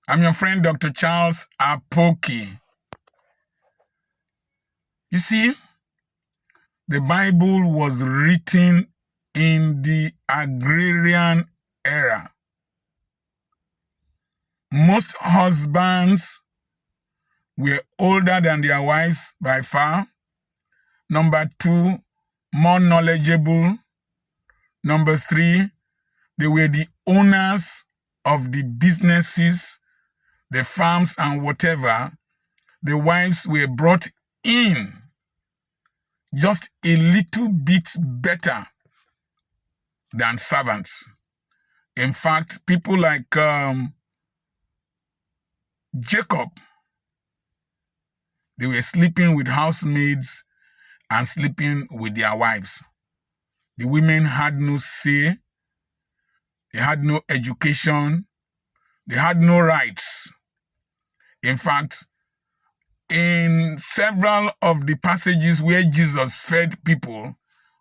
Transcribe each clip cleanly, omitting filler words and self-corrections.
I'm your friend, Dr. Charles Apoki. You see, the Bible was written in the agrarian era. Most husbands were older than their wives by far. Number 2, more knowledgeable. Number 3, they were the owners of the businesses, the farms and whatever. The wives were brought in just a little bit better than servants. In fact, people like Jacob, they were sleeping with housemaids and sleeping with their wives. The women had no say, they had no education, they had no rights. In fact, in several of the passages where Jesus fed people,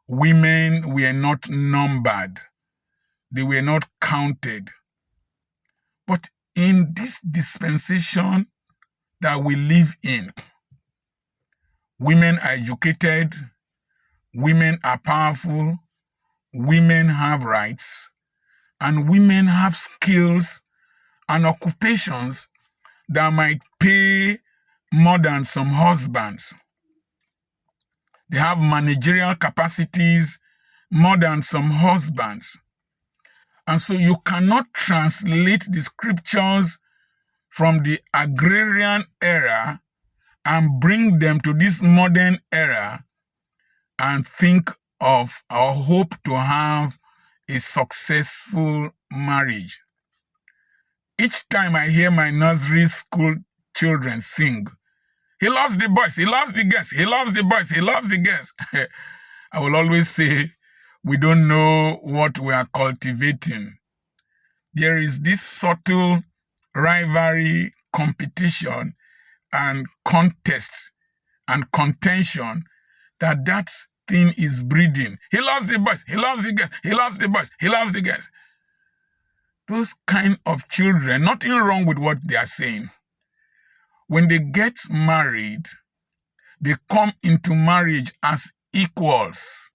women were not numbered. They were not counted. But in this dispensation that we live in, women are educated, women are powerful, women have rights, and women have skills and occupations that might pay more than some husbands. They have managerial capacities more than some husbands. And so you cannot translate the scriptures from the agrarian era and bring them to this modern era and think of or hope to have a successful marriage. Each time I hear my nursery school children sing, "He loves the boys, he loves the girls, he loves the boys, he loves the girls," I will always say, we don't know what we are cultivating. There is this subtle rivalry, competition, and contest and contention that thing is breeding. He loves the boys, he loves the girls, he loves the boys, he loves the girls. Those kind of children, nothing wrong with what they are saying. When they get married, they come into marriage as equals,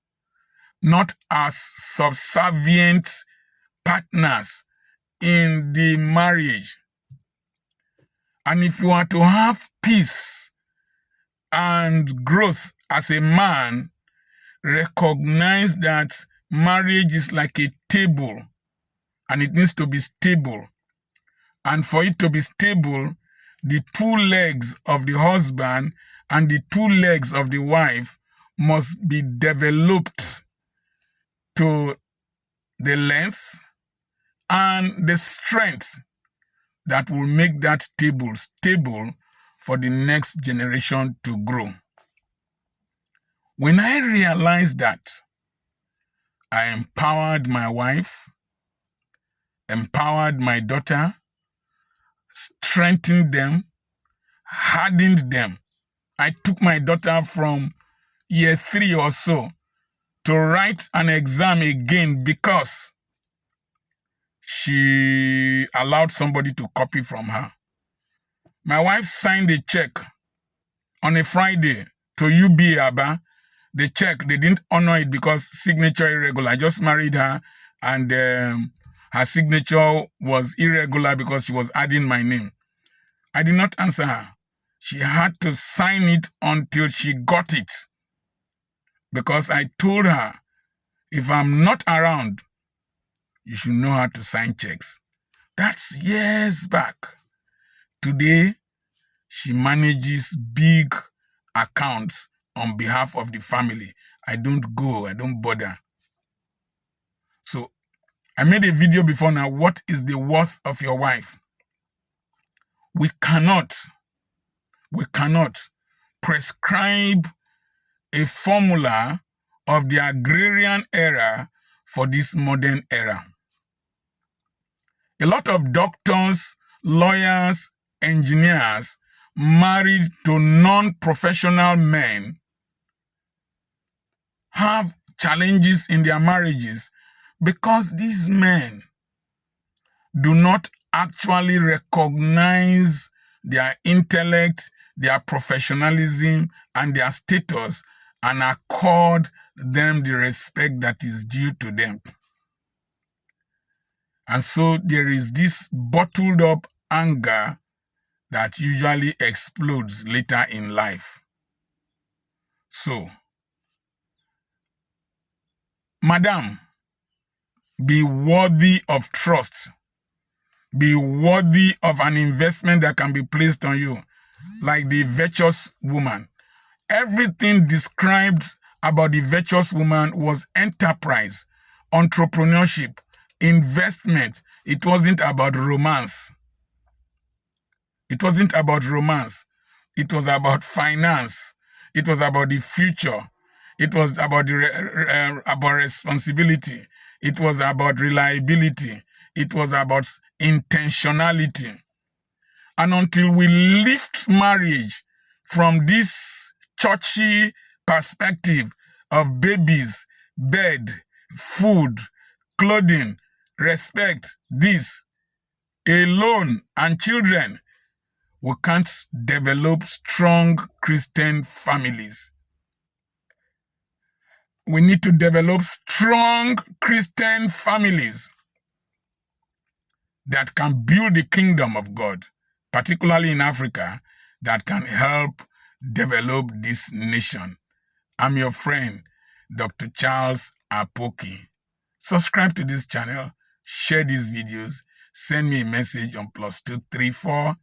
not as subservient partners in the marriage. And if you are to have peace and growth as a man, recognize that marriage is like a table and it needs to be stable. And for it to be stable, the 2 legs of the husband and the 2 legs of the wife must be developed to the length and the strength that will make that table stable for the next generation to grow. When I realized that, I empowered my wife, empowered my daughter, strengthened them, hardened them. I took my daughter from year 3 or so to write an exam again because she allowed somebody to copy from her. My wife signed a check on a Friday to UBA Aba. The check, they didn't honor it because signature irregular. I just married her and her signature was irregular because she was adding my name. I did not answer her. She had to sign it until she got it because I told her, if I'm not around, you should know how to sign checks. That's years back. Today, she manages big accounts on behalf of the family. I don't go, I don't bother. So I made a video before now. What is the worth of your wife? We cannot prescribe a formula of the agrarian era for this modern era. A lot of doctors, lawyers, engineers married to non-professional men have challenges in their marriages because these men do not actually recognize their intellect, their professionalism, and their status and accord them the respect that is due to them. And so there is this bottled up anger that usually explodes later in life. So, Madam, be worthy of trust. Be worthy of an investment that can be placed on you, like the virtuous woman. Everything described about the virtuous woman was enterprise, entrepreneurship, investment. It wasn't about romance. It wasn't about romance. It was about finance. It was about the future. It was about about responsibility. It was about reliability. It was about intentionality. And until we lift marriage from this churchy perspective of babies, bed, food, clothing, respect, this alone, and children, we can't develop strong Christian families. We need to develop strong Christian families that can build the kingdom of God, particularly in Africa, that can help develop this nation. I'm your friend, Dr. Charles Apoki. Subscribe to this channel, share these videos, send me a message on +234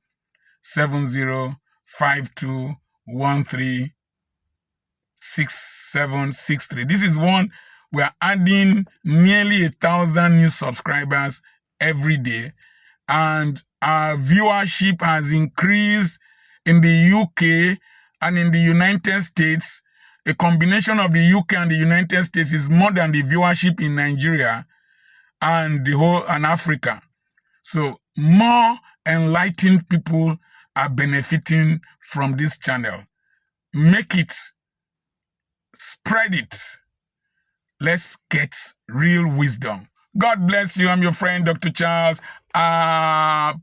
705213 6763. This is one we are adding nearly 1,000 new subscribers every day, and our viewership has increased in the UK and in the United States. A combination of the UK and the United States is more than the viewership in Nigeria and the whole and Africa. So more enlightened people are benefiting from this channel. Make it, spread it. Let's get real wisdom. God bless you. I'm your friend, Dr. Charles Apoki.